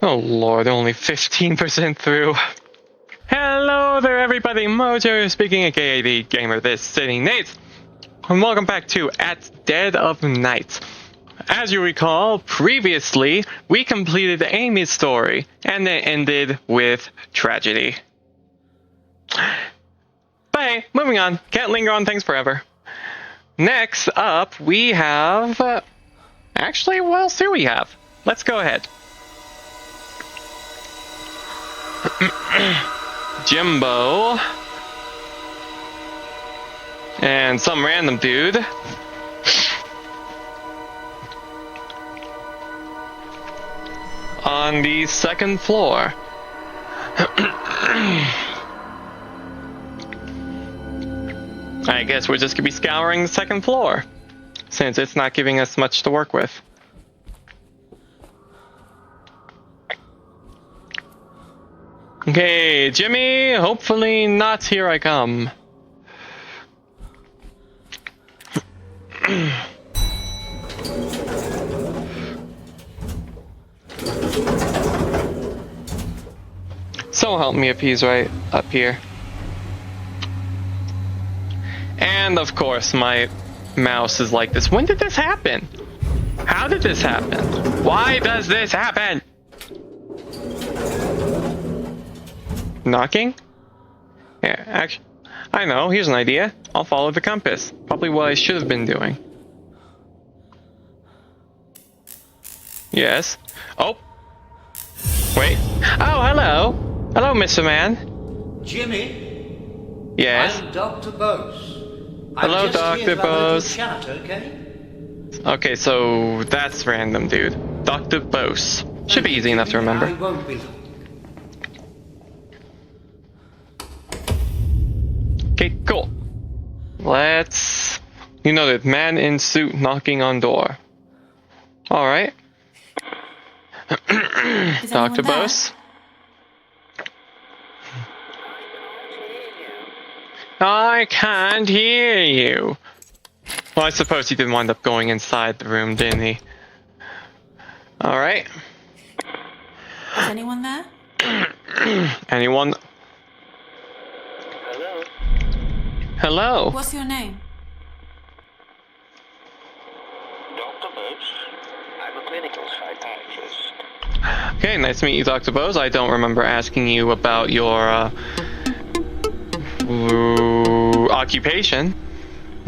Oh lord, only 15% through. Hello there everybody, Mojo speaking, aka the gamer this city Nate, and welcome back to At Dead of Night. As you recall, previously we completed Amy's story, and it ended with tragedy. But hey, moving on, can't linger on things forever. Next up, we have... actually, what else do we have? Let's go ahead. Jimbo. And some random dude. On the second floor. I guess we're just gonna be scouring the second floor, since it's not giving us much to work with. Okay, Jimmy, hopefully not here I come. So help me if he's right up here. And of course my mouse is like this. When did this happen? How did this happen? Why does this happen? Knocking? Yeah, actually, I know, here's an idea. I'll follow the compass. Probably what I should have been doing. Yes. Oh! Wait. Oh, hello! Hello, Mr. Man. Jimmy? Yes? I'm Dr. Bose. Hello, Dr. Bose. Chat, okay? Okay, so that's random, dude. Dr. Bose. Should be easy enough to remember. I won't be long. Okay, cool. Let's... You know that man in suit knocking on door. Alright. Dr. Bose? I can't hear you. Well, I suppose he did wind up going inside the room, didn't he? Alright. Is anyone there? Anyone? Hello? Hello? What's your name? Dr. Bose? I'm a clinical psychiatrist. Okay, nice to meet you, Dr. Bose. I don't remember asking you about your, occupation,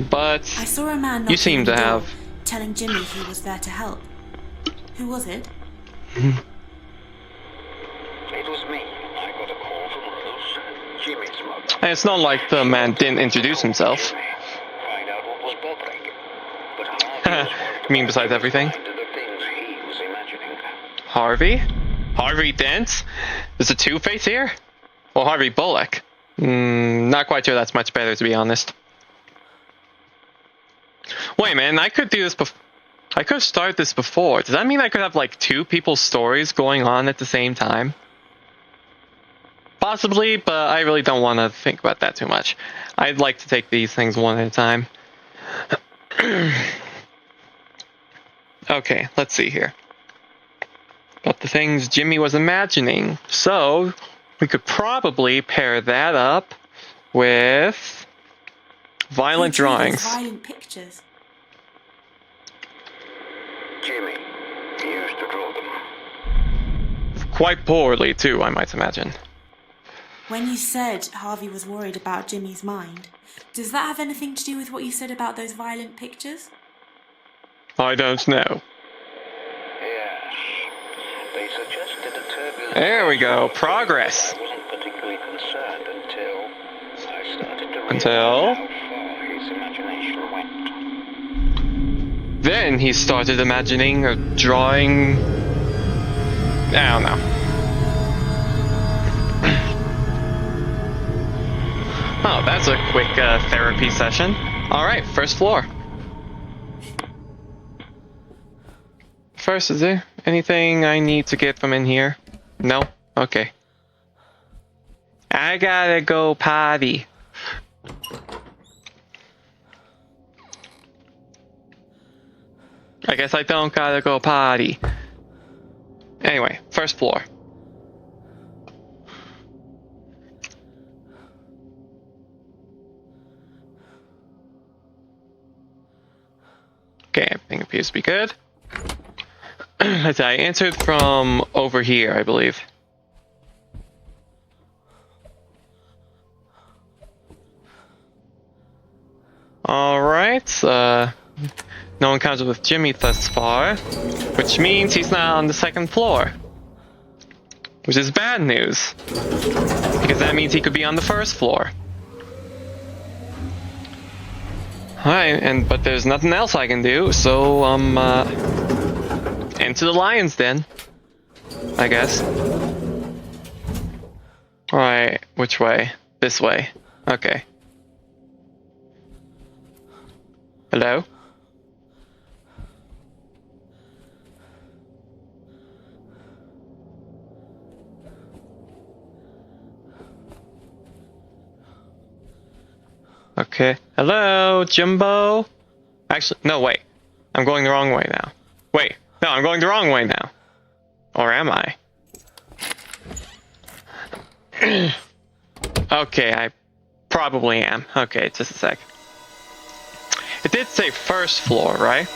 but I saw a man you seem to knocking on the have... door, telling Jimmy he was there to help. Who was it? It was me. I got a call from Rose, Jimmy's mother. And it's not like the man didn't introduce himself. Find out what was bothering him. But Harvey was worried You mean besides everything? about the things he was imagining. Harvey? Harvey Dent? Is it Two-Face here? Or Harvey Bullock? Not quite sure that's much better, to be honest. Wait, man, I could do this I could start this before. Does that mean I could have, like, two people's stories going on at the same time? Possibly, but I really don't want to think about that too much. I'd like to take these things one at a time. Okay, let's see here. Got the things Jimmy was imagining. So, we could probably pair that up with violent Who drew those drawings. Violent pictures. Jimmy, he used to draw them. Quite poorly, too, I might imagine. When you said Harvey was worried about Jimmy's mind, does that have anything to do with what you said about those violent pictures? I don't know. Yes. They suggested a turbulent... There we go, progress. I wasn't particularly concerned until I started to realize Until? how far his imagination went. Then he started imagining or drawing... I don't know. Oh, that's a quick therapy session. Alright, first floor. First, is there anything I need to get from in here? No? Okay. I gotta go potty. I guess I don't gotta go potty. Anyway, first floor. Okay, everything appears to be good. As I entered from over here, I believe. Alright, no encounters with Jimmy thus far, which means he's not on the second floor. Which is bad news, because that means he could be on the first floor. Alright, but there's nothing else I can do, so into the lion's den, I guess. Alright, which way? This way. Okay. Hello? Okay. Hello, Jimbo? Actually, no, wait. I'm going the wrong way now. Wait. No, I'm going the wrong way now. Or am I? Okay, I probably am. Okay, just a sec. It did say first floor, right?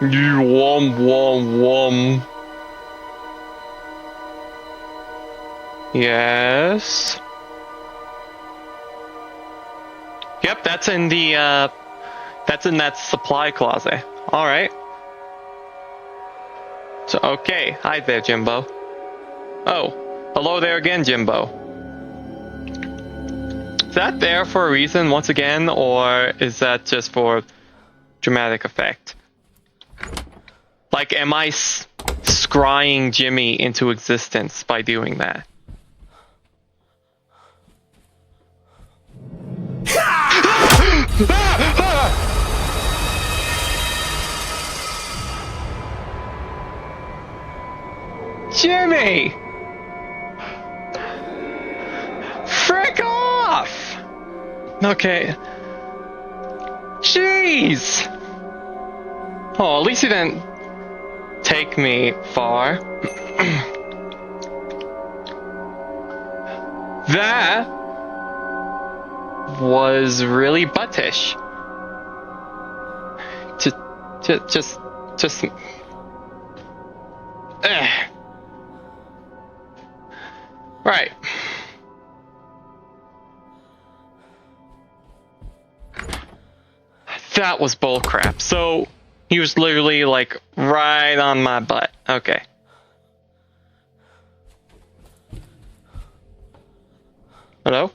Wom. Yes. Yep, that's in the that's in that supply closet. All right. So okay, hi there, Jimbo. Oh, hello there again, Jimbo. Is that there for a reason once again, or is that just for dramatic effect? Like, am I scrying Jimmy into existence by doing that? Jimmy! Frick off! Okay. Jeez! Oh, at least you didn't take me far. That was really buttish. Just. Right. That was bullcrap. So he was literally like right on my butt. Okay. Hello?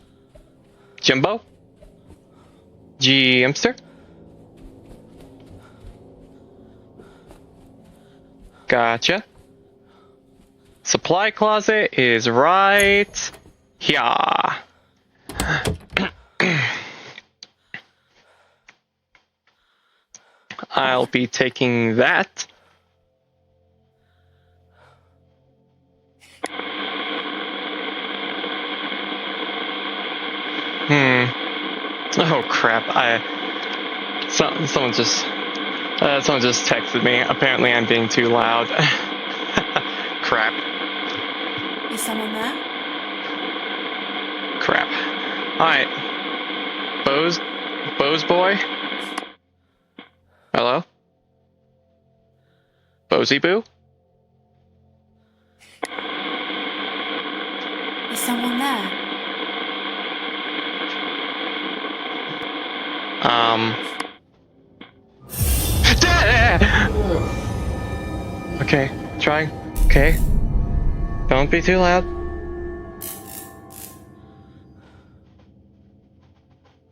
Jimbo? G-Mster? Gotcha. Supply closet is right here. I'll be taking that. Oh crap! Someone just texted me. Apparently, I'm being too loud. Crap. Is someone there? Crap. Alright. Bose boy? Hello? Bosey boo? Is someone there? Okay, try. Okay. Don't be too loud.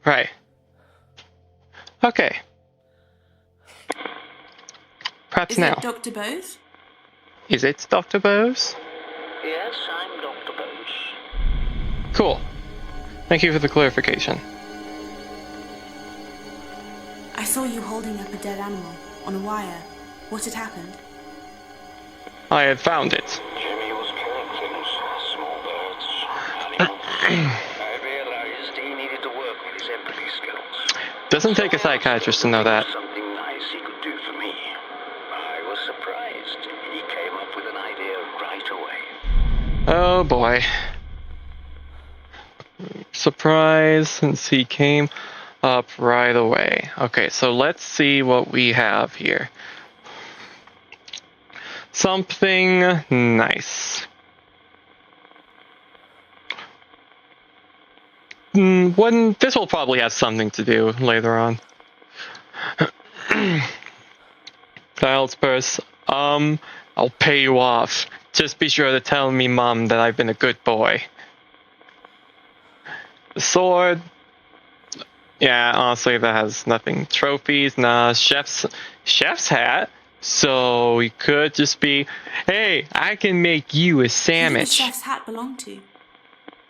Right. Okay. Perhaps Is now. it Dr. Bose? Is it Dr. Bose? Yes, I'm Dr. Bose. Cool. Thank you for the clarification. I saw you holding up a dead animal on a wire. What had happened? I had found it. Jimmy was killing things, small birds, animals. Maybe a Doesn't take a psychiatrist to know that. Something nice he could do for me. I was surprised. He came up with an idea right away. Oh boy. Surprise, since he came up right away. Okay, so let's see what we have here. Something nice. This will probably have something to do later on. Child's purse. I'll pay you off. Just be sure to tell me, Mom, that I've been a good boy. The sword. Yeah, honestly, that has nothing. Trophies, nah. Chef's hat. So he could just be, hey, I can make you a Who did the sandwich. chef's hat belong to?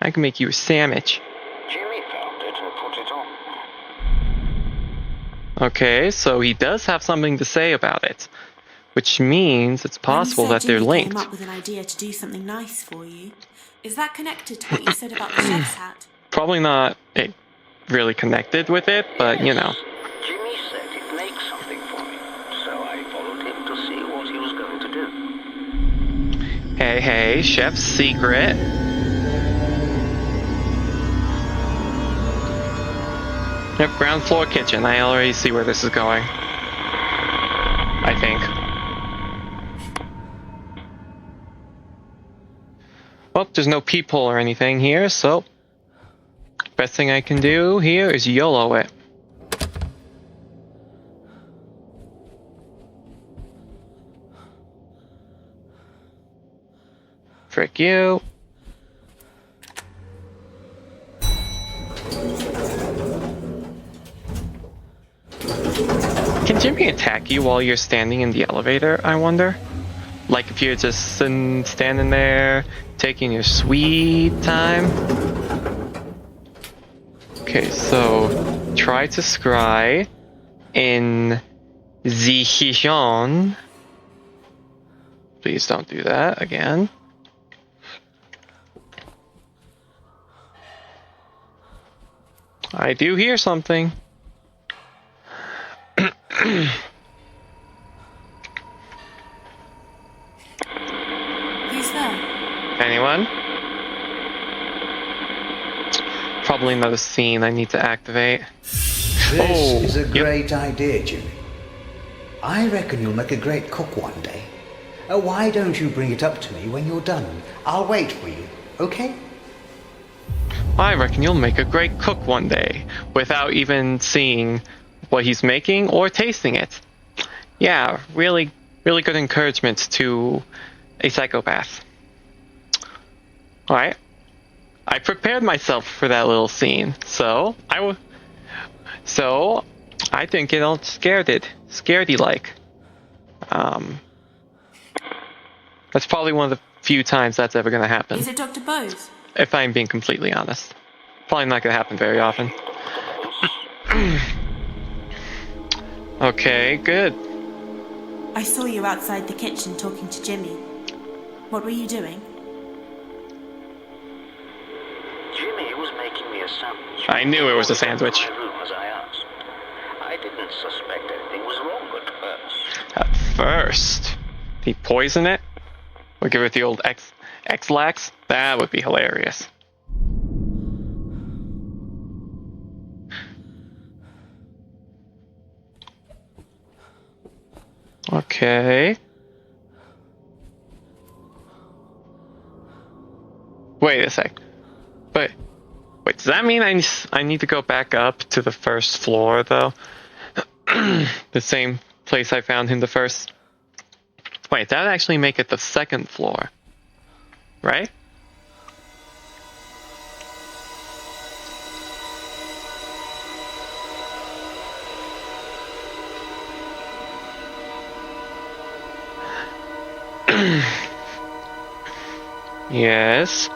I can make you a sandwich. Jimmy found it and put it on. Okay, so he does have something to say about it, which means it's possible When you that said they're Jimmy linked. came up with an idea to do something nice for you. Is that connected to what you said about the chef's hat? Probably not really connected with it, but you know. Jimmy said he'd make something for me, so I followed him to see what he was going to do. Hey, chef's secret. Yep, ground floor kitchen. I already see where this is going. I think. Well, there's no peephole or anything here, so best thing I can do here is YOLO it. Frick you. Can Jimmy attack you while you're standing in the elevator, I wonder? Like if you're just standing there, taking your sweet time? Okay, so try to scry in the kitchen. Please don't do that again. I do hear something. Who's there? Anyone? Probably another scene I need to activate. This is a yep. great idea, Jimmy. I reckon you'll make a great cook one day. Why don't you bring it up to me when you're done? I'll wait for you, okay? I reckon you'll make a great cook one day, without even seeing what he's making or tasting it. Yeah, really good encouragement to a psychopath. Alright. I prepared myself for that little scene, so I think it'll scaredy like. That's probably one of the few times that's ever gonna happen. Is it Dr. Bose? If I'm being completely honest. Probably not gonna happen very often. Okay, good. I saw you outside the kitchen talking to Jimmy. What were you doing? Jimmy was making me a sandwich. I knew it was a sandwich. In my room as I asked. I didn't suspect anything was wrong at first. At first. He poison it? Or give it the old X-Lax? That would be hilarious. Okay. Wait a sec. But wait, does that mean I need to go back up to the first floor though? The same place I found him the first. Wait, that would actually make it the second floor, right? Yes.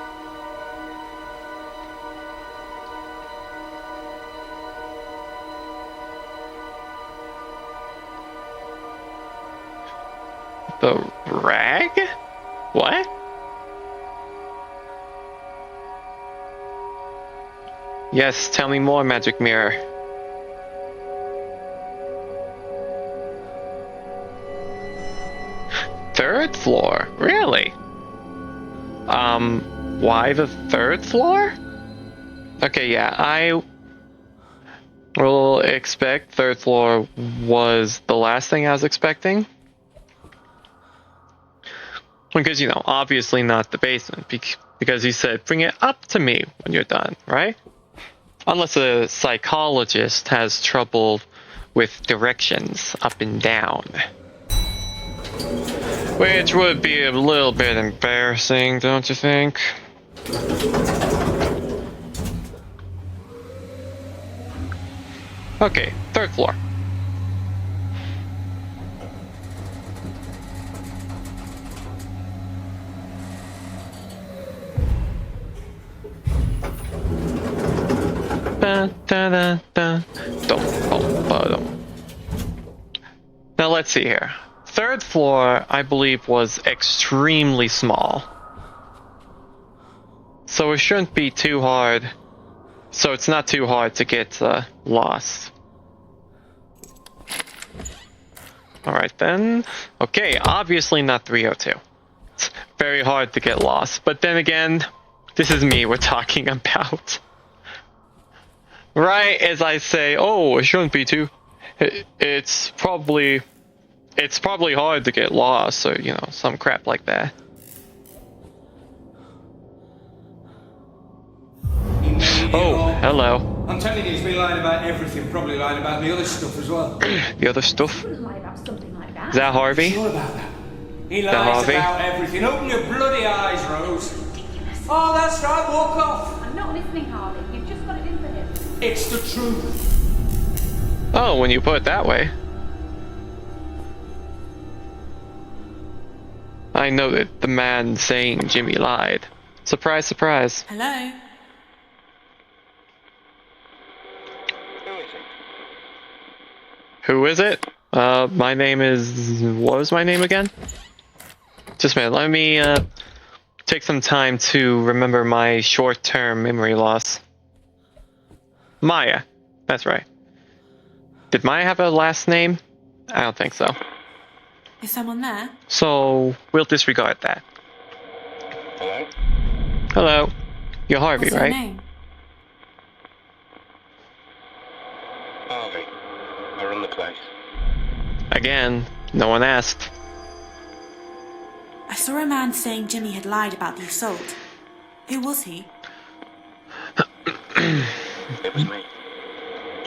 The rag? What? Yes, tell me more, magic mirror. third floor? Really? Why the third floor? Okay, yeah, I will expect third floor was the last thing I was expecting. Because, you know, obviously not the basement, because he said, bring it up to me when you're done, right? Unless a psychologist has trouble with directions up and down. Which would be a little bit embarrassing, don't you think? Okay, third floor. Da, da, da, da. Now let's see here. Third floor, I believe, was extremely small. So it shouldn't be too hard. So it's not too hard to get lost. Alright then. Okay, obviously not 302. It's very hard to get lost. But then again, this is me we're talking about. Right as I say, oh, it shouldn't be too. It's probably hard to get lost, or, you know, some crap like that. Oh, hello. I'm telling you, he's been lying about everything, probably lying about the other stuff as well. The other stuff? Wouldn't lie about something like that. Is that Harvey? Sure about that? He That lies Harvey? about everything. Open your bloody eyes, Rose. Ridiculous. Oh, that's right, walk off. I'm not listening, Harvey. You've just got it in for him. It's the truth. Oh, when you put it that way. I know that the man saying Jimmy lied. Surprise, surprise. Hello? Who is it? Who is it? My name is... What was my name again? Just a minute, let me, take some time to remember my short-term memory loss. Maya. That's right. Did Maya have a last name? I don't think so. Is someone there? So, we'll disregard that. Hello? Hello. You're Harvey, What's your right? name? Harvey. I run the place. Again, no one asked. I saw a man saying Jimmy had lied about the assault. Who was he? It was me.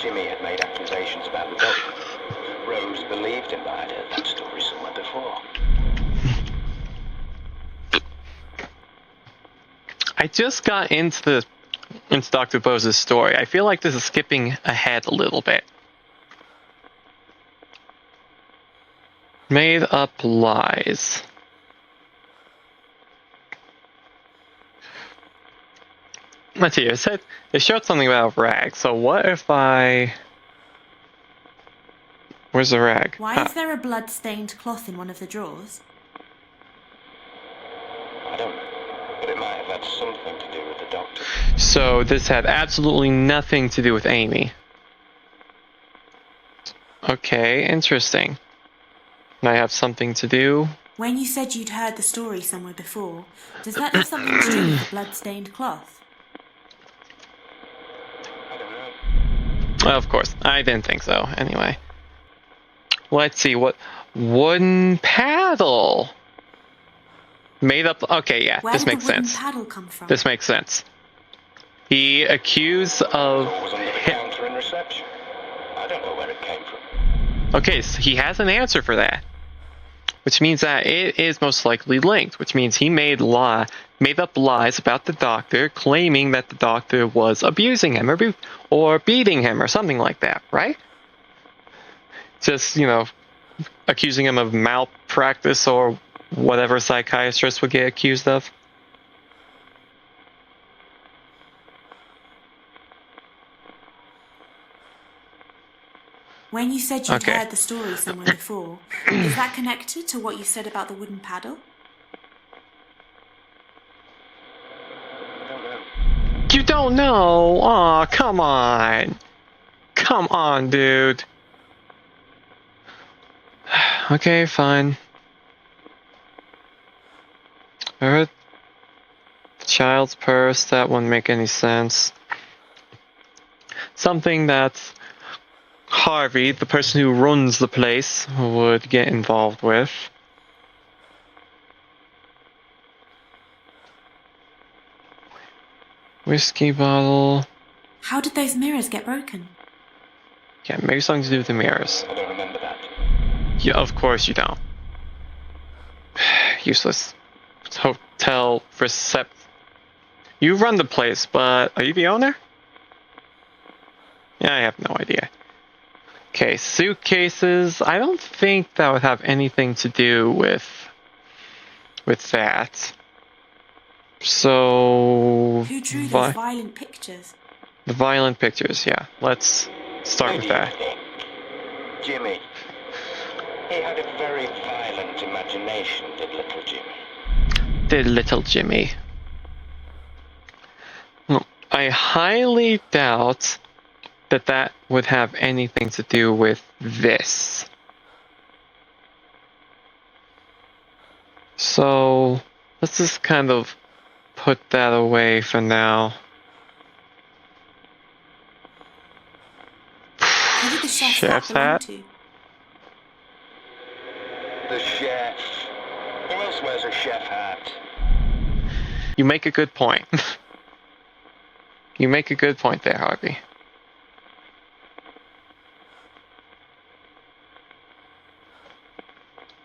Jimmy had made accusations about the doctor. Rose believed him, but I'd heard that story somewhere before. I just got into Dr. Bose's story. I feel like this is skipping ahead a little bit. Made up lies. Let's see, it showed something about a rag, so what if I... Where's the rag? Why is there a blood-stained cloth in one of the drawers? I don't know, but it might have had something to do with the doctor. So this had absolutely nothing to do with Amy. Okay, interesting. Might have something to do. When you said you'd heard the story somewhere before, does that have something to do with the blood-stained cloth? I don't know. Of course, I didn't think so. Anyway. Let's see, what... Wooden paddle! Made up... Okay, yeah, Where this did makes the wooden sense. paddle come from? This makes sense. He accused of... It was under the counter in reception. I don't know where it came from. Okay, so he has an answer for that. Which means that it is most likely linked. Which means he made up lies about the doctor, claiming that the doctor was abusing him or beating him or something like that, right? Just, you know, accusing him of malpractice or whatever psychiatrists would get accused of. When you said you'd Okay. heard the story somewhere before, is that connected to what you said about the wooden paddle? I don't know. You don't know? Aw, come on. Come on, dude. Okay, fine. Heard child's purse, that wouldn't make any sense. Something that Harvey, the person who runs the place, would get involved with. Whiskey bottle. How did those mirrors get broken? Yeah, maybe something to do with the mirrors. I don't remember that. Yeah, of course you don't. Useless. Hotel recept. You run the place, but are you the owner? Yeah, I have no idea. Okay, suitcases. I don't think that would have anything to do with that. So Who drew those violent pictures? the violent pictures, yeah. Let's start with that. Jimmy. He had a very violent imagination, did little Jimmy. Did little Jimmy. Well, I highly doubt that would have anything to do with this. So let's just kind of put that away for now. Who did the Chef's hat belong hat? to? The chef. Who else wears a chef hat? You make a good point. You make a good point there, Harvey.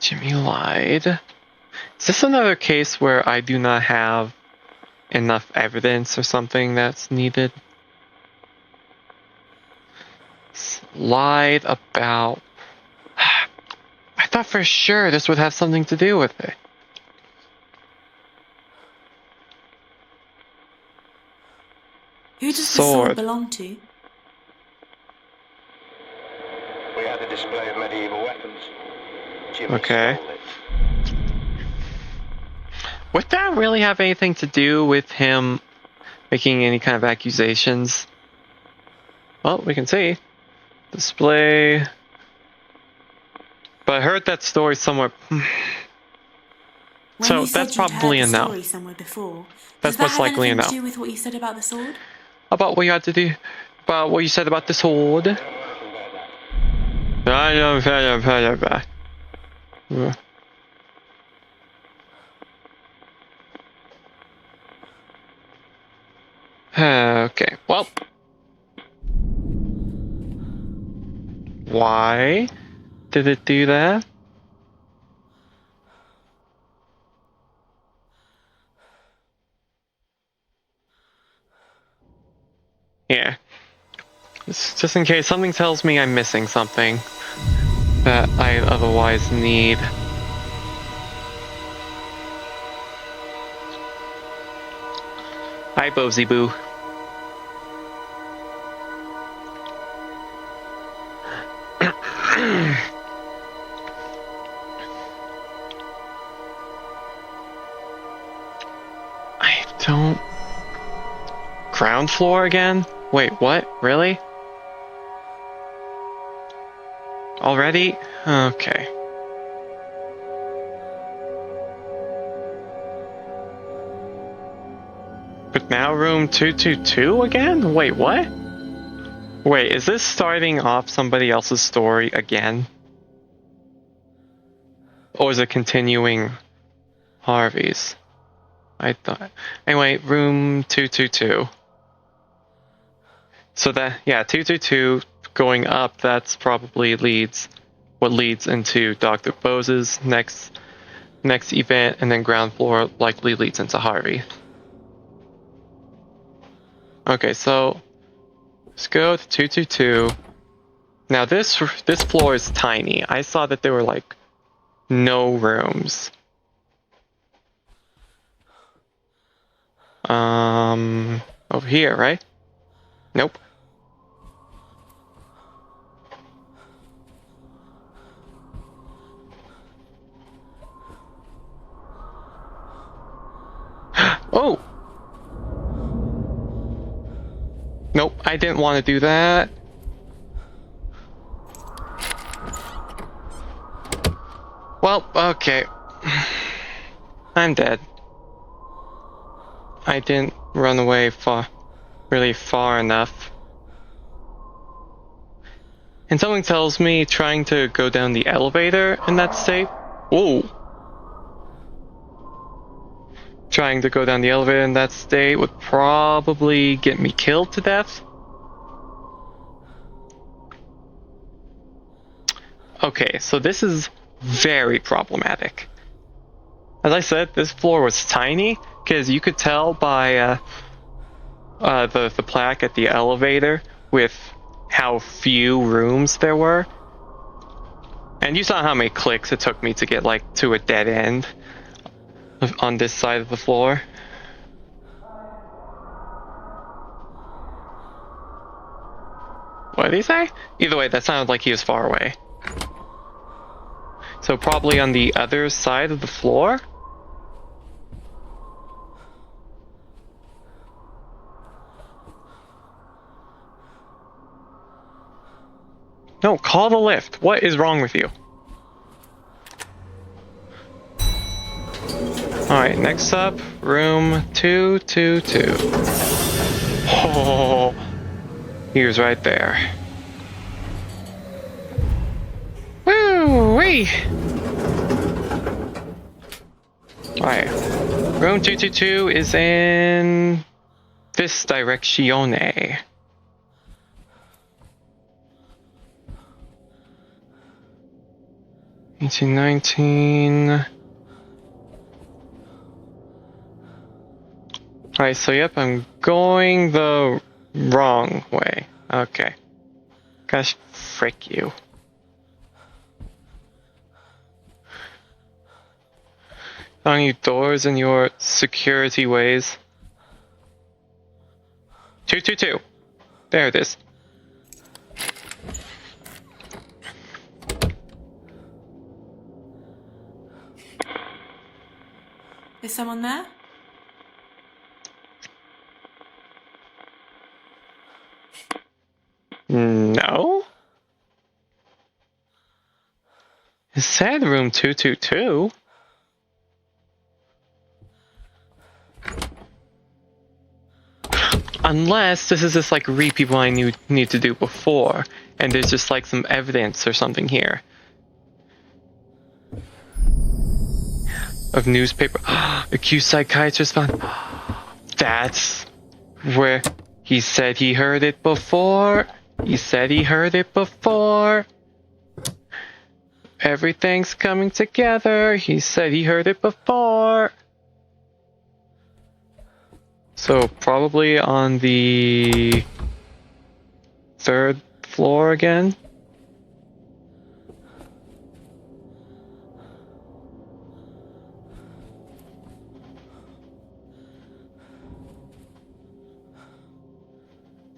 Jimmy lied. Is this another case where I do not have enough evidence or something that's needed? Lied about... I thought for sure this would have something to do with it. Who does the Sword. sword belong to? We had a display of medieval weapons. Jimmy Okay. stole it. Would that really have anything to do with him making any kind of accusations? Well, we can see. Display. But I heard that story somewhere. When So you said that's you'd probably heard a the no. story somewhere before, That's does that most have likely a anything no. to do with what you said about the sword? About what you had to do. About what you said about the sword. I don't know. Okay, well. Why did it do that? Yeah. Just in case something tells me I'm missing something that I otherwise need. Hi, Bosey Boo. I don't... Ground floor again? Wait, what? Really? Already? Okay. But now room 222 again? Wait, what? Wait, is this starting off somebody else's story again? Or is it continuing Harvey's? I thought... Anyway, room 222. So that, yeah, 222 going up, that's probably what leads into Dr. Bose's next event, and then ground floor likely leads into Harvey. Okay, so let's go to 222. Now this floor is tiny. I saw that there were like no rooms. Over here, right? Nope. Oh! Nope, I didn't want to do that. Well, okay. I'm dead. I didn't run away really far enough. And something tells me trying to go down the elevator in that state. Ooh. Trying to go down the elevator in that state would probably get me killed to death. Okay, so this is very problematic. As I said, this floor was tiny, because you could tell by the plaque at the elevator with how few rooms there were. And you saw how many clicks it took me to get like to a dead end on this side of the floor. What did he say? Either way, that sounded like he was far away. So probably on the other side of the floor? No, call the lift. What is wrong with you? Alright, next up, room 222. Oh, he was right there. Woo-wee! Alright, room 222 is in this directione. $18.19. Alright, so yep, I'm going the wrong way. Okay. Gosh, frick you. On you doors and your security ways. 222. There it is. Is someone there? No? It said room 222. Unless this is just like read people I need to do before, and there's just like some evidence or something here. Of newspaper. Accused psychiatrist found. That's where he said he heard it before. He said he heard it before. Everything's coming together. He said he heard it before. So probably on the 3rd floor again.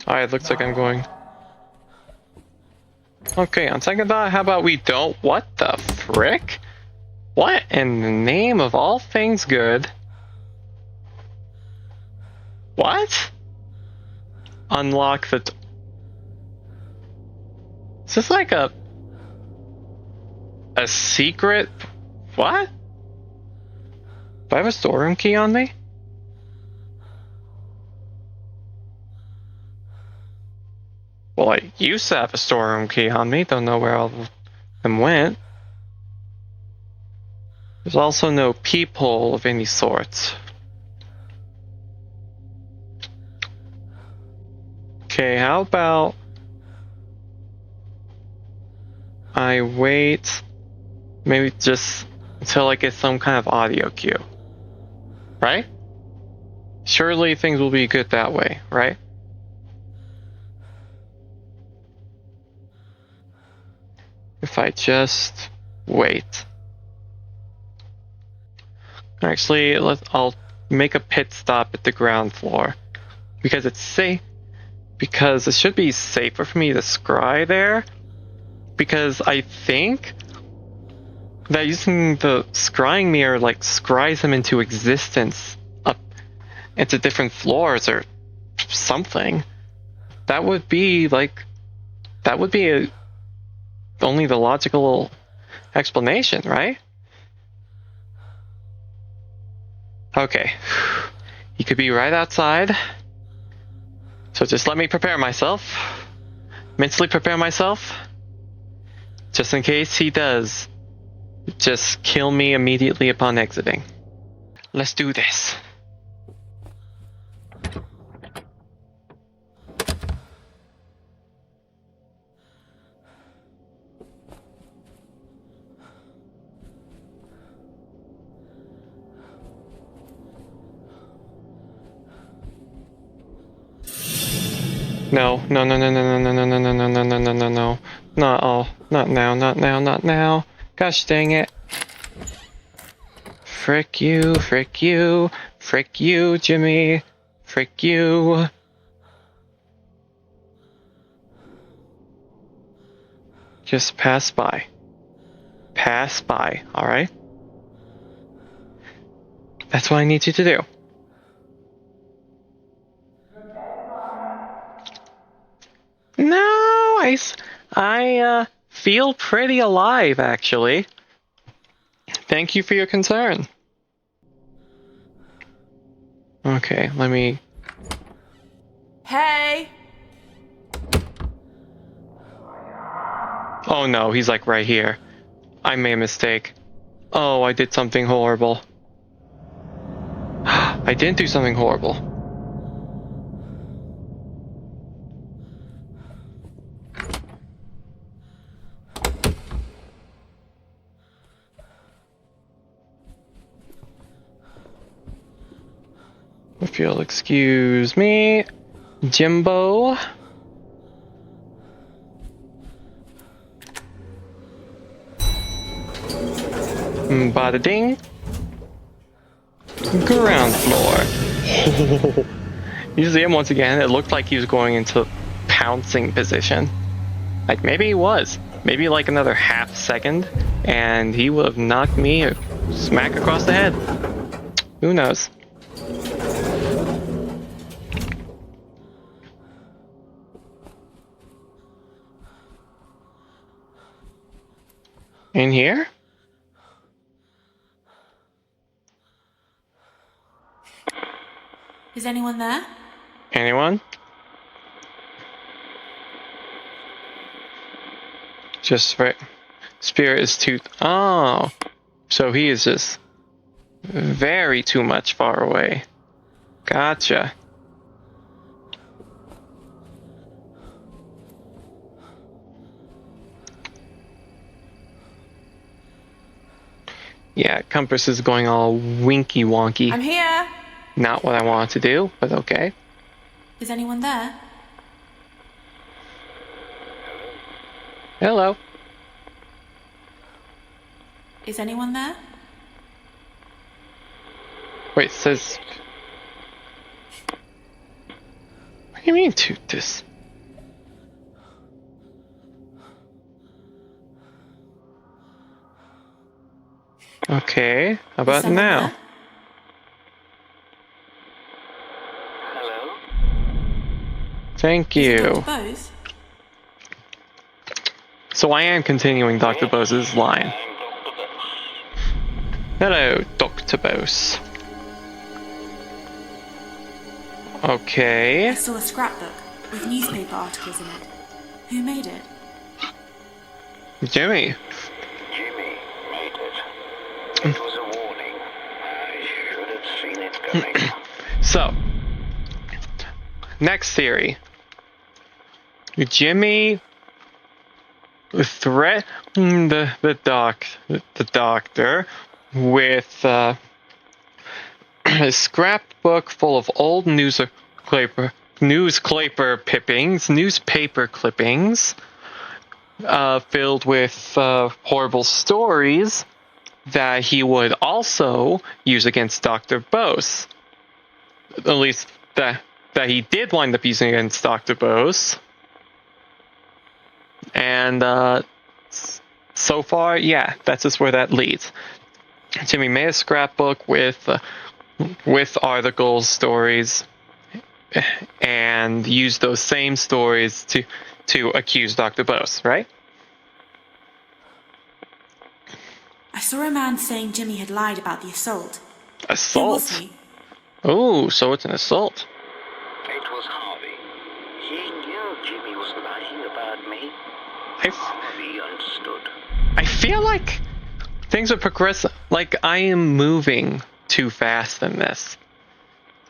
Alright, looks like I'm going. Okay, on second thought, how about we don't? What the frick? What in the name of all things good? What? Unlock the... Is this like a secret? What? Do I have a storeroom key on me? Well, I used to have a storeroom key on me. Don't know where all of them went. There's also no peephole of any sort. Okay, how about I wait maybe just until I get some kind of audio cue. Right? Surely things will be good that way, right? If I just wait. Actually, I'll make a pit stop at the ground floor because it's safe. Because it should be safer for me to scry there. Because I think that using the scrying mirror like scries them into existence up into different floors or something. That would be only the logical explanation, right? Okay. He could be right outside. So just let me prepare myself. Mentally prepare myself. Just in case he does. Just kill me immediately upon exiting. Let's do this. No, no, no, no, no, no, no, no, no, no, no, no, no, no, no. Not all. Not now, not now, not now. Gosh dang it. Frick you, frick you, frick you, Jimmy. Frick you. Just pass by. Pass by, alright? That's what I need you to do. No, I feel pretty alive, actually. Thank you for your concern. Okay, let me... Hey! Oh no, he's like right here. I made a mistake. Oh, I did something horrible. I didn't do something horrible. If you'll excuse me, Jimbo. Bada ding. Ground floor. You see him once again. It looked like he was going into pouncing position. Like maybe he was. Maybe like another half second, and he would have knocked me a smack across the head. Who knows? In here? Is anyone there? Anyone? Just right. Spirit is too... Oh. So he is just very too much far away. Gotcha. Yeah, compass is going all winky wonky. I'm here! Not what I wanted to do, but okay. Is anyone there? Hello. Is anyone there? Wait, it says... What do you mean to this? Okay, how about someone now? there? Hello? Thank Is it you. Dr. Bose? So I am continuing Dr. Bose's line. Hello, Dr. Bose. I Okay. saw a scrapbook with newspaper articles in it. Who made it? Jimmy. Jimmy made it. It was a warning. I should have seen it coming. So, next theory. Jimmy threatened the doctor with a scrapbook full of old newspaper clippings, filled with horrible stories that he would also use against Dr. Bose. At least that he did wind up using against Dr. Bose. And so far, yeah, that's just where that leads. Jimmy made a scrapbook with articles, stories, and used those same stories to accuse Dr. Bose, right? I saw a man saying Jimmy had lied about the assault. Who was Assault? he? Oh, so it's an assault. It was Harvey. He knew Jimmy was lying about me. I Harvey understood. feel like things are progressing. Like, I am moving too fast in this.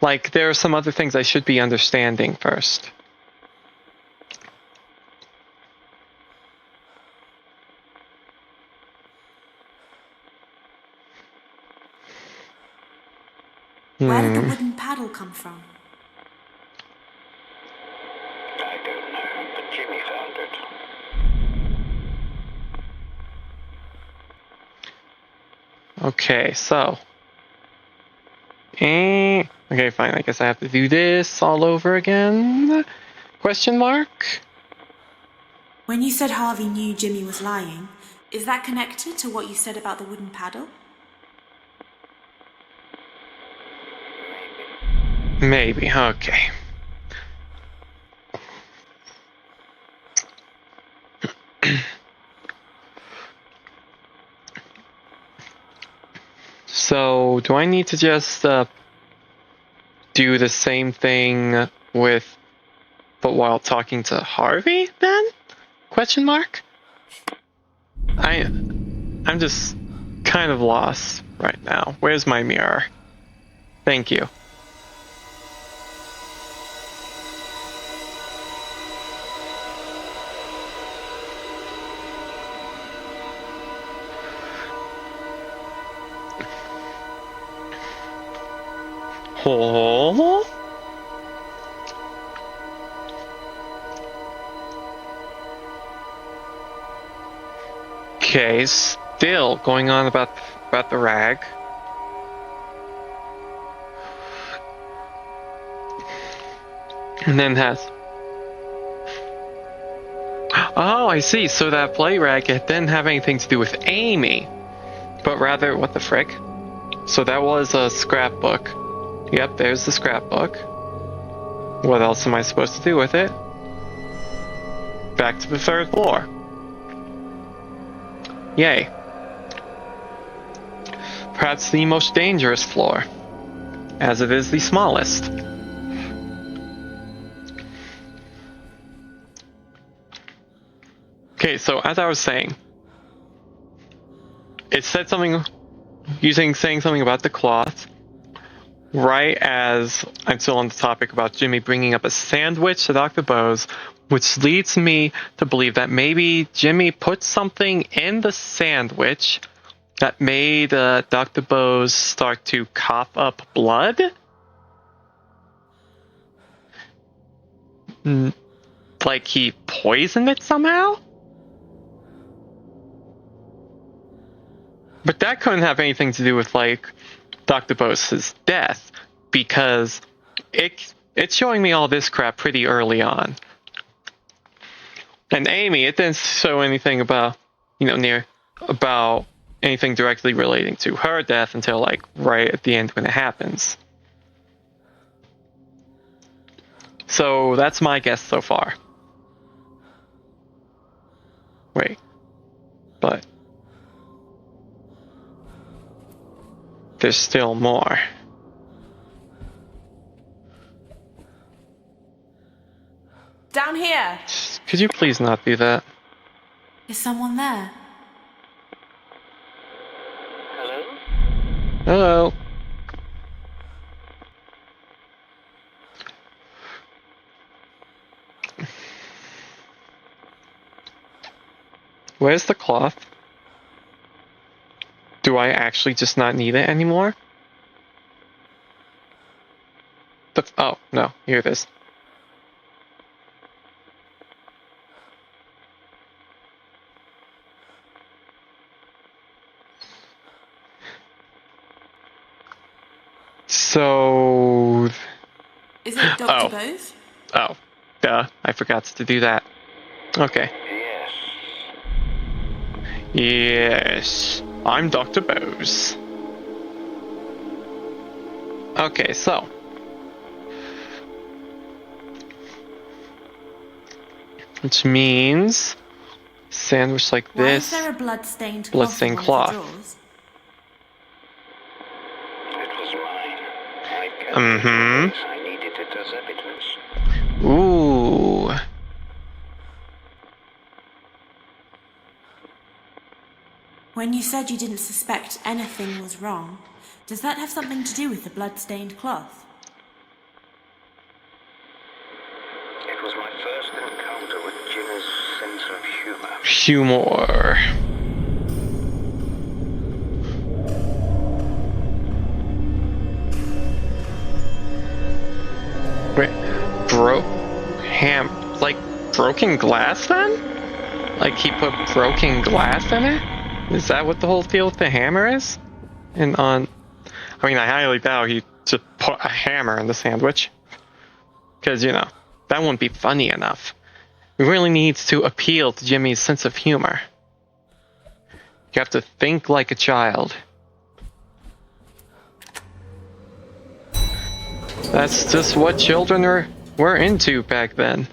Like, there are some other things I should be understanding first. Where did the wooden paddle come from? I don't know, but Jimmy found it. Okay, so. Okay, fine. I guess I have to do this all over again? Question mark? When you said Harvey knew Jimmy was lying, is that connected to what you said about the wooden paddle? Maybe, okay. So, do I need to just do the same thing with, but while talking to Harvey then? Question mark? I'm just kind of lost right now. Where's my mirror? Thank you. Oh. Okay, still going on about the rag. And then has. Oh, I see. So that play rag it didn't have anything to do with Amy, but rather what the frick? So that was a scrapbook. Yep, there's the scrapbook. What else am I supposed to do with it? Back to the 3rd floor. Yay. Perhaps the most dangerous floor, as it is the smallest. Okay, so as I was saying, it said something, saying something about the cloth, right as I'm still on the topic about Jimmy bringing up a sandwich to Dr. Bose, which leads me to believe that maybe Jimmy put something in the sandwich that made Dr. Bose start to cough up blood? Like he poisoned it somehow? But that couldn't have anything to do with, like, Dr. Bose's death, because it's showing me all this crap pretty early on. And Amy, it didn't show anything about, about anything directly relating to her death until, like, right at the end when it happens. So that's my guess so far. Wait. But there's still more. Down here! Could you please not do that? Is someone there? Hello? Hello. Where's the cloth? Do I actually just not need it anymore? Oh, no, here it is. So... Is it Dr. Bose? Oh, duh, I forgot to do that. Okay. Yes. Yes, I'm Dr. Bose. Okay, so. Which means sandwich like Why this. is there a blood-stained Blood-stained cloth. It was mine. I Mm-hmm. I needed it as evidence. Ooh. When you said you didn't suspect anything was wrong, does that have something to do with the blood-stained cloth? It was my first encounter with Jimmy's sense of humor. Humor. Wait, like broken glass then? Like he put broken glass in it? Is that what the whole deal with the hammer is? I mean, I highly doubt he just put a hammer in the sandwich. Because, that wouldn't be funny enough. He really needs to appeal to Jimmy's sense of humor. You have to think like a child. That's just what children were into back then.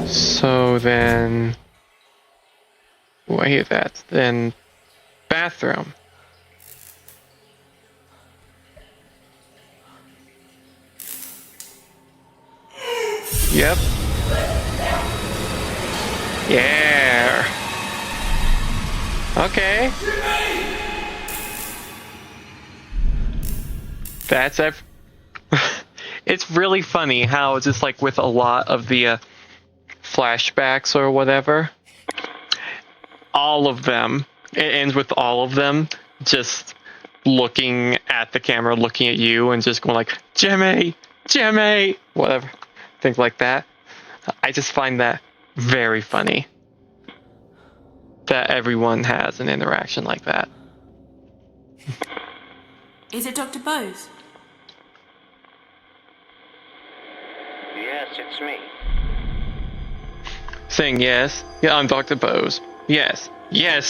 So then... Wait, then bathroom. Yep. Yeah. Okay. That's It's really funny how just like with a lot of the flashbacks or whatever, all of them, it ends with all of them just looking at the camera, looking at you, and just going like, Jimmy, whatever, things like that. I just find that very funny that everyone has an interaction like that. Is it Dr. Bose? Yes, it's me. Saying yes, yeah, I'm Dr. Bose. Yes,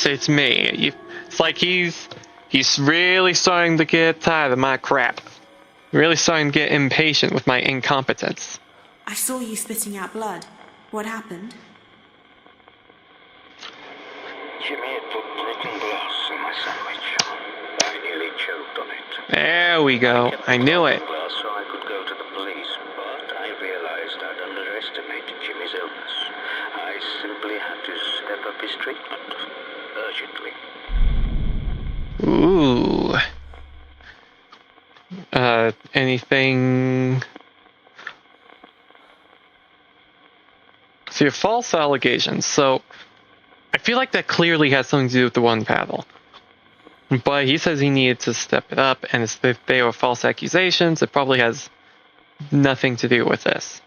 it's me. It's like he's really starting to get tired of my crap. Really starting to get impatient with my incompetence. I saw you spitting out blood. What happened? Jimmy had put broken glass in my sandwich. I nearly choked on it. There we go. I knew it. Glass so I could go to the police, but I realized I'd underestimated Jimmy's illness. I simply had to step up his treatment urgently. Ooh. Anything? So your false allegations. So I feel like that clearly has something to do with the one paddle. But he says he needed to step it up, and if they were false accusations, it probably has nothing to do with this.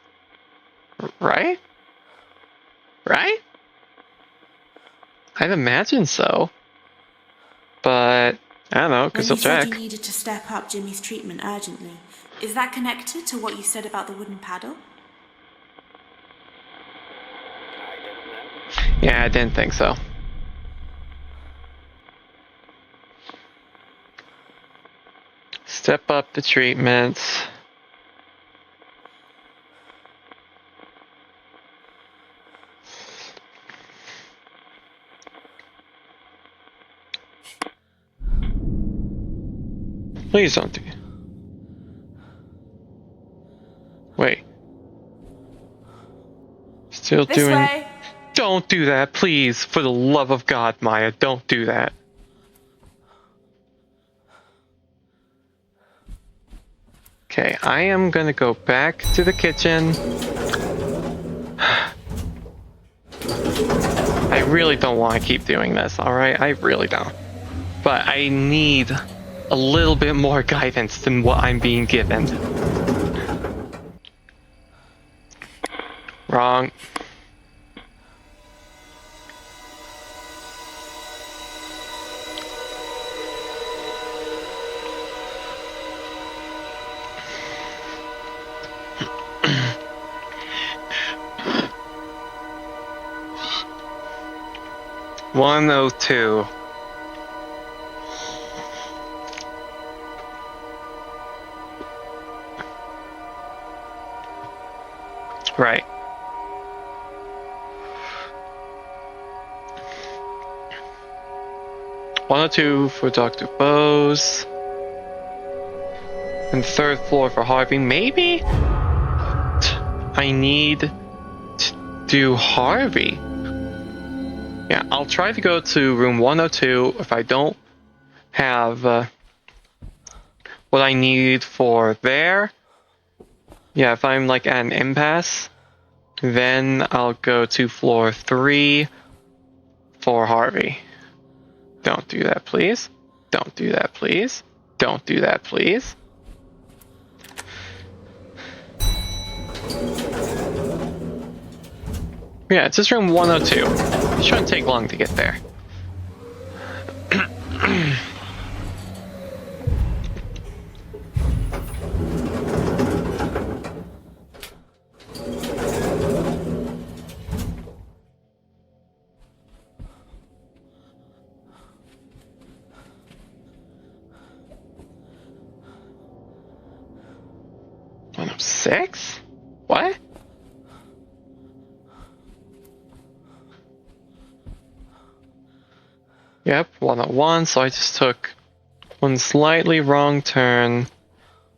Right? Right? I'd imagine so. But I don't know, because When he'll you said check. you needed to step up Jimmy's treatment urgently, is that connected to what you said about the wooden paddle? I don't know. Yeah, I didn't think so. Step up the treatments. Please don't do. Wait. Still This doing. way! Don't do that, please. For the love of God, Maya, don't do that. Okay, I am gonna go back to the kitchen. I really don't want to keep doing this, alright? I really don't. But I need a little bit more guidance than what I'm being given. Wrong. One oh two. Right. One or two for Dr. Bose. And third floor for Harvey. Maybe I need to do Harvey. Yeah, I'll try to go to room 102 if I don't have what I need for there. Yeah, if I'm like at an impasse, then I'll go to floor 3 for Harvey. Don't do that, please. Don't do that, please. Don't do that, please. Yeah, it's just room 102. It shouldn't take long to get there. Six? What? Yep, 101, so I just took one slightly wrong turn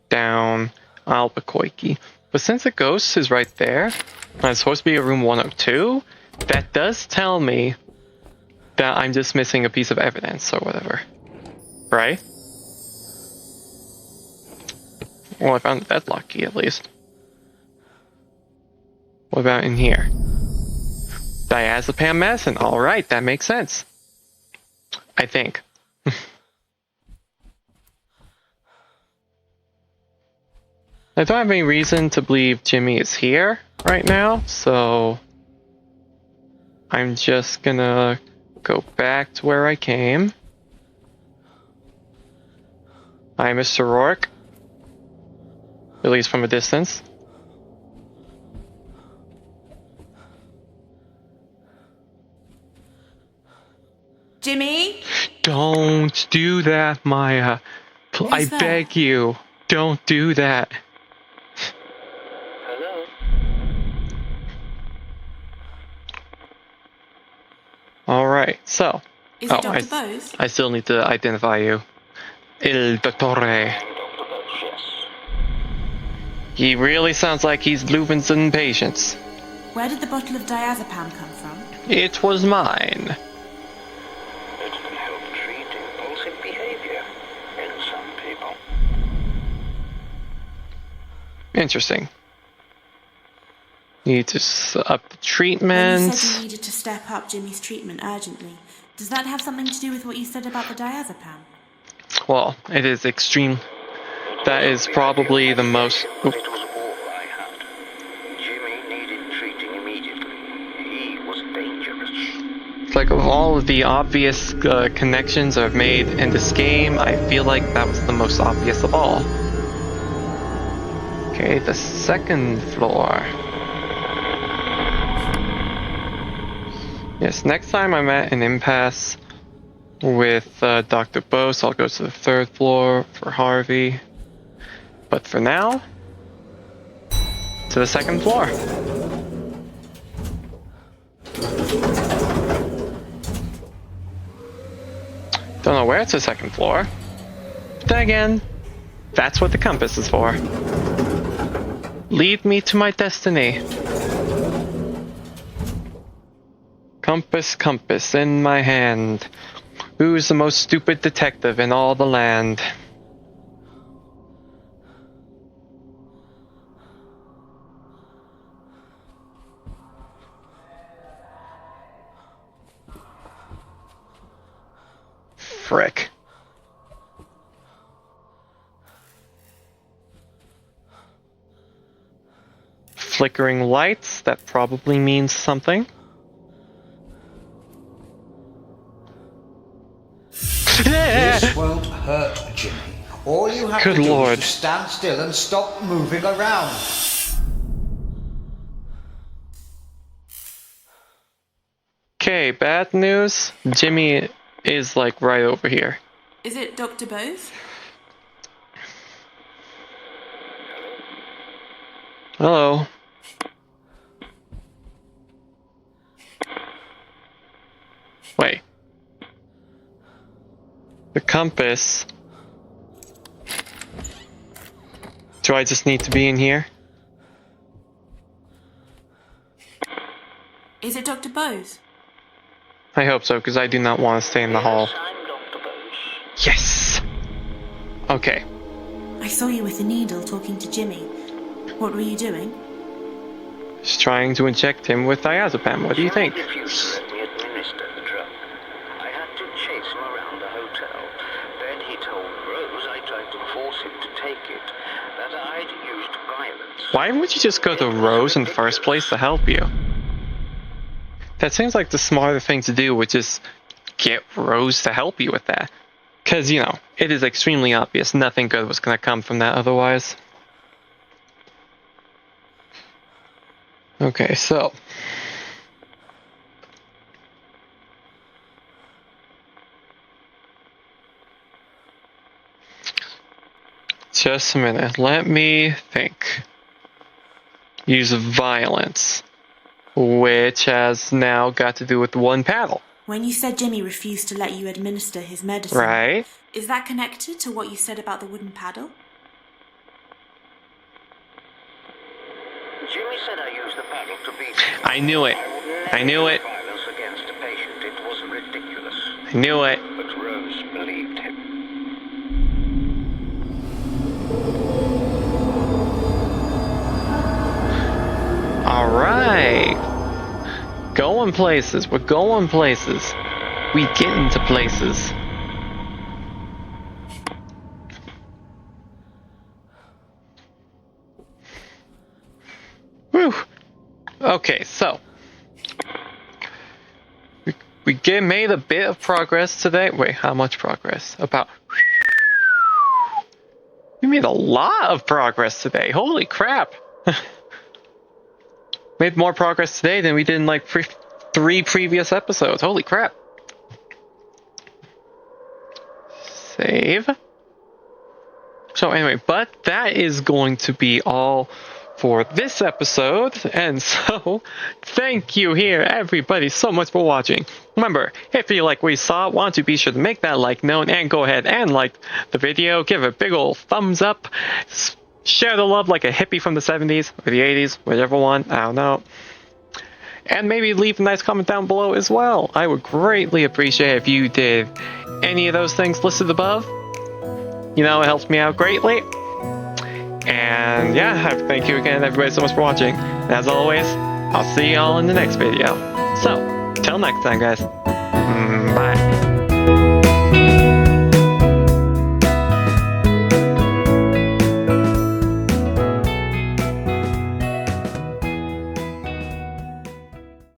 down Albuquerque. But since the ghost is right there, and it's supposed to be a room 102, that does tell me that I'm just missing a piece of evidence or whatever. Right? Well, I found the deadlock key at least. What about in here? Diazepam medicine. Alright, that makes sense. I think. I don't have any reason to believe Jimmy is here right now, so I'm just gonna go back to where I came. Hi, Mr. Rourke. At least from a distance. Jimmy? Don't do that, Maya. I there? beg you. Don't do that. Hello? Alright, so. Is it Dr. Bose? I still need to identify you. Il Dottore. Dr. Bose, yes. He really sounds like he's losing some patience. Where did the bottle of diazepam come from? It was mine. It can help treat impulsive behavior in some people. Interesting. Need to up the When treatment. you said you needed to step up Jimmy's treatment urgently, does that have something to do with what you said about the diazepam? Well, it is extreme. That is probably the most. It was all I had. Jimmy needed treating immediately. He was dangerous. It's like of all of the obvious connections I've made in this game, I feel like that was the most obvious of all. Okay, the second floor. Yes, next time I'm at an impasse with Dr. Bose, I'll go to the third floor for Harvey. But for now, to the second floor. Don't know where it's the second floor. But then again, that's what the compass is for. Lead me to my destiny. Compass, compass in my hand. Who's the most stupid detective in all the land? Frick. Flickering lights, that probably means something. This won't hurt, Jimmy. All you have Good to do Lord. is to stand still and stop moving around. Okay, bad news. Jimmy is like right over here. Is it Dr. Bose? Hello. Wait. The compass. Do I just need to be in here? Is it Dr. Bose? I hope so, because I do not want to stay in the hall. Yes, I'm Dr. Bose. Yes! Okay. I saw you with the needle talking to Jimmy. What were you doing? Just trying to inject him with diazepam. What do you think? Jimmy refused to let me administer the drug. I had to chase him around the hotel. Then he told Rose I tried to force him to take it, that I'd used violence. Why would you just go to Rose in the first place to help you? That seems like the smarter thing to do would just get Rose to help you with that. Because, you know, it is extremely obvious nothing good was going to come from that otherwise. Okay, so. Just a minute. Let me think. Use violence. Which has now got to do with one paddle. When you said Jimmy refused to let you administer his medicine, Right? is that connected to what you said about the wooden paddle? Jimmy said I used the paddle to beat him. I knew it. I knew it. Violence against a patient. It was ridiculous. I knew it. But Rose believed him. Alright. Going places. We're going places. We get into places. Whew. Okay, so. We made a bit of progress today. Wait, how much progress? About. We made a lot of progress today. Holy crap. Made more progress today than we did in like 3 previous episodes. Holy crap. Save. So anyway, but that is going to be all for this episode. And so, thank you here, everybody, so much for watching. Remember, if you like what you saw, want to be sure to make that like known and go ahead and like the video. Give it a big ol' thumbs up. Share the love like a hippie from the 70s or the 80s, whichever one, I don't know. And maybe leave a nice comment down below as well. I would greatly appreciate if you did any of those things listed above. You know, it helps me out greatly. And yeah, thank you again everybody so much for watching. And as always, I'll see you all in the next video. So, till next time guys. Bye.